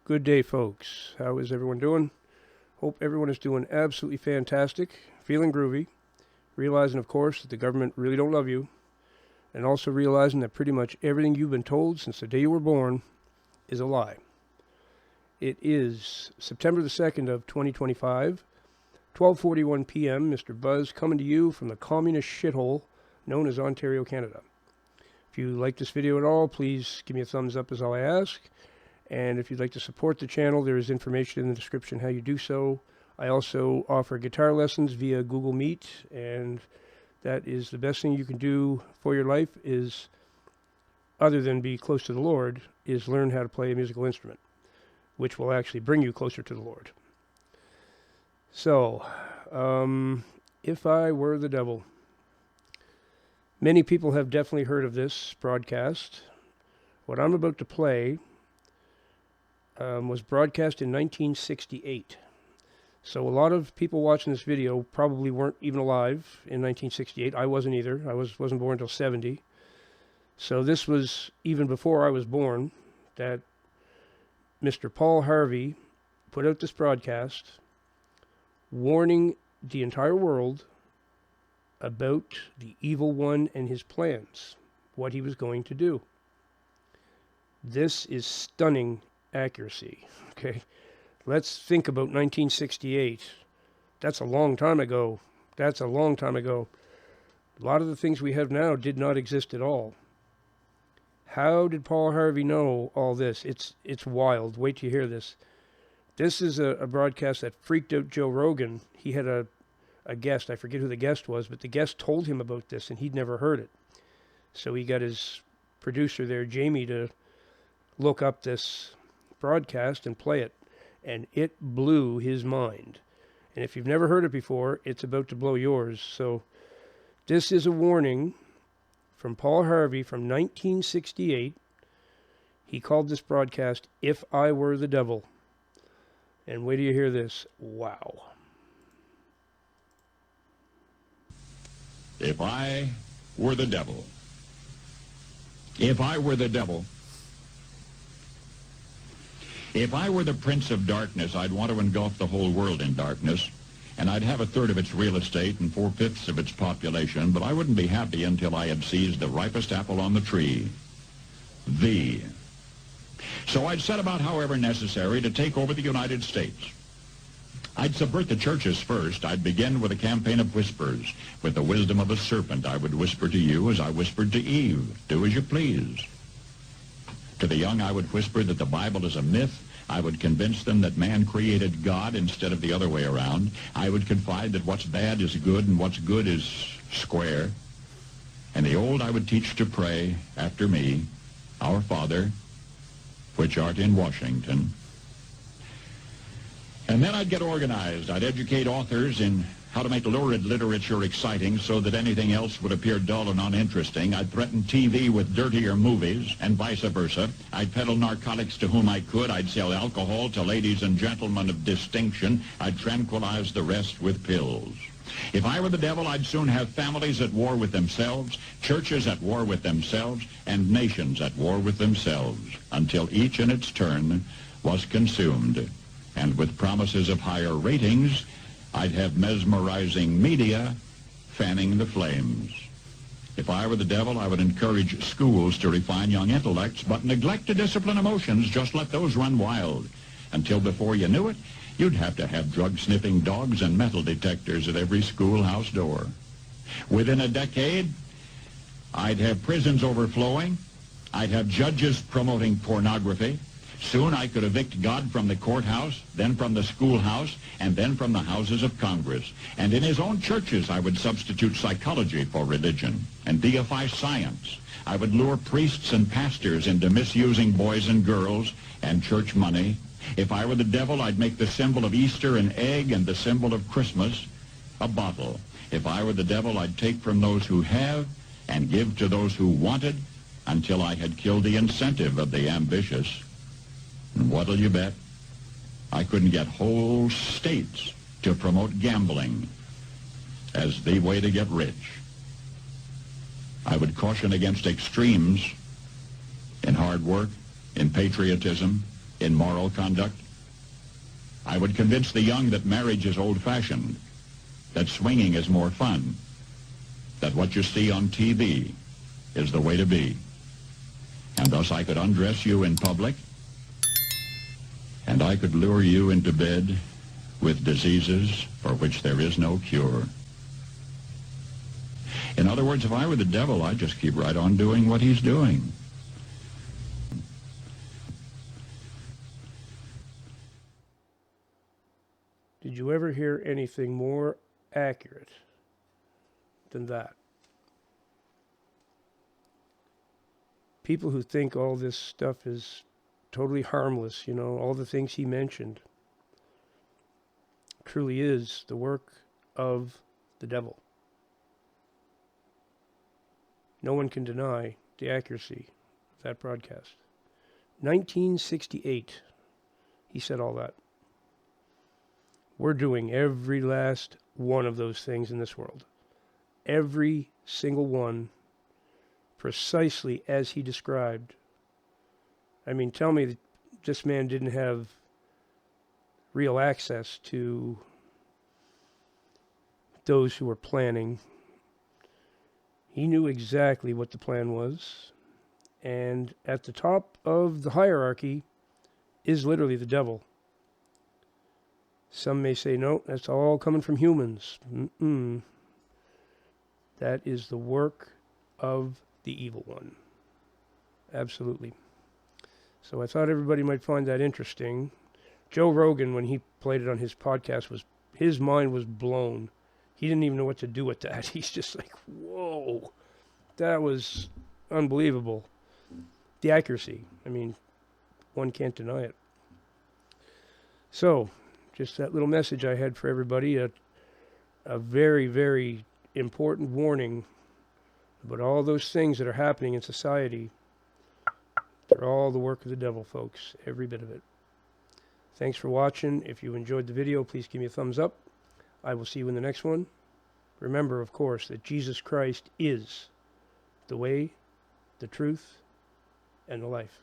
Good day, folks. How is everyone doing? Hope everyone is doing absolutely fantastic, feeling groovy, realizing, of course, that the government really don't love you, and also realizing that pretty much everything you've been told since the day you were born is a lie. It is September the 2nd of 2025, 12:41 p.m. Mr. Buzz coming to you from the communist shithole known as Ontario, Canada. If you like this video at all, please give me a thumbs up is all I ask. And if you'd like to support the channel, there is information in the description how you do so. I also offer guitar lessons via Google Meet, and that is the best thing you can do for your life is, other than be close to the Lord, is learn how to play a musical instrument, which will actually bring you closer to the Lord. So, if I were the devil. Many people have definitely heard of this broadcast. What I'm about to play was broadcast in 1968. So a lot of people watching this video probably weren't even alive in 1968. I wasn't either. I wasn't born until 70. So this was even before I was born that Mr. Paul Harvey put out this broadcast warning the entire world about the evil one and his plans, what he was going to do. This is stunning accuracy. Okay, let's think about 1968. That's a long time ago. A lot of the things we have now did not exist at all. How did Paul Harvey know all this? It's wild. Wait till you hear this. This is a broadcast that freaked out Joe Rogan. He had a guest. I forget who the guest was, but the guest told him about this, and he'd never heard it. So he got his producer there, Jamie, to look up this broadcast and play it, and it blew his mind. And if you've never heard it before, it's about to blow yours. So this is a warning from Paul Harvey from 1968. He called this broadcast "If I Were the Devil." And wait till you hear this. Wow. If I were the devil. If I were the devil. If I were the prince of darkness, I'd want to engulf the whole world in darkness, and I'd have a third of its real estate and 4/5 of its population, but I wouldn't be happy until I had seized the ripest apple on the tree. Thee. So I'd set about, however necessary, to take over the United States. I'd subvert the churches first. I'd begin with a campaign of whispers. With the wisdom of a serpent, I would whisper to you as I whispered to Eve, do as you please. To the young, I would whisper that the Bible is a myth. I would convince them that man created God instead of the other way around. I would confide that what's bad is good and what's good is square. And the old I would teach to pray after me, Our Father, which art in Washington. And then I'd get organized. I'd educate authors in how to make lurid literature exciting so that anything else would appear dull and uninteresting. I'd threaten TV with dirtier movies and vice versa. I'd peddle narcotics to whom I could. I'd sell alcohol to ladies and gentlemen of distinction. I'd tranquilize the rest with pills. If I were the devil, I'd soon have families at war with themselves, churches at war with themselves, and nations at war with themselves, until each in its turn was consumed. And with promises of higher ratings, I'd have mesmerizing media fanning the flames. If I were the devil, I would encourage schools to refine young intellects, but neglect to discipline emotions. Just let those run wild. Until before you knew it, you'd have to have drug-sniffing dogs and metal detectors at every schoolhouse door. Within a decade, I'd have prisons overflowing. I'd have judges promoting pornography. Soon I could evict God from the courthouse, then from the schoolhouse, and then from the houses of Congress. And in his own churches, I would substitute psychology for religion and deify science. I would lure priests and pastors into misusing boys and girls and church money. If I were the devil, I'd make the symbol of Easter an egg and the symbol of Christmas a bottle. If I were the devil, I'd take from those who have and give to those who wanted until I had killed the incentive of the ambitious. And what'll you bet? I couldn't get whole states to promote gambling as the way to get rich. I would caution against extremes in hard work, in patriotism, in moral conduct. I would convince the young that marriage is old-fashioned, that swinging is more fun, that what you see on TV is the way to be. And thus I could undress you in public, and I could lure you into bed with diseases for which there is no cure. In other words, if I were the devil, I'd just keep right on doing what he's doing. Did you ever hear anything more accurate than that? People who think all this stuff is totally harmless, all the things he mentioned, truly is the work of the devil. No one can deny the accuracy of that broadcast. 1968, he said all that. We're doing every last one of those things in this world. Every single one, precisely as he described. I mean, tell me that this man didn't have real access to those who were planning. He knew exactly what the plan was. And at the top of the hierarchy is literally the devil. Some may say, no, that's all coming from humans. That is the work of the evil one. Absolutely. So I thought everybody might find that interesting. Joe Rogan, when he played it on his podcast, his mind was blown. He didn't even know what to do with that. He's just like, whoa, that was unbelievable. The accuracy. I mean, one can't deny it. So, just that little message I had for everybody, a very, very important warning about all those things that are happening in society. They're all the work of the devil, folks, every bit of it. Thanks for watching. If you enjoyed the video, please give me a thumbs up. I will see you in the next one. Remember, of course, that Jesus Christ is the way, the truth, and the life.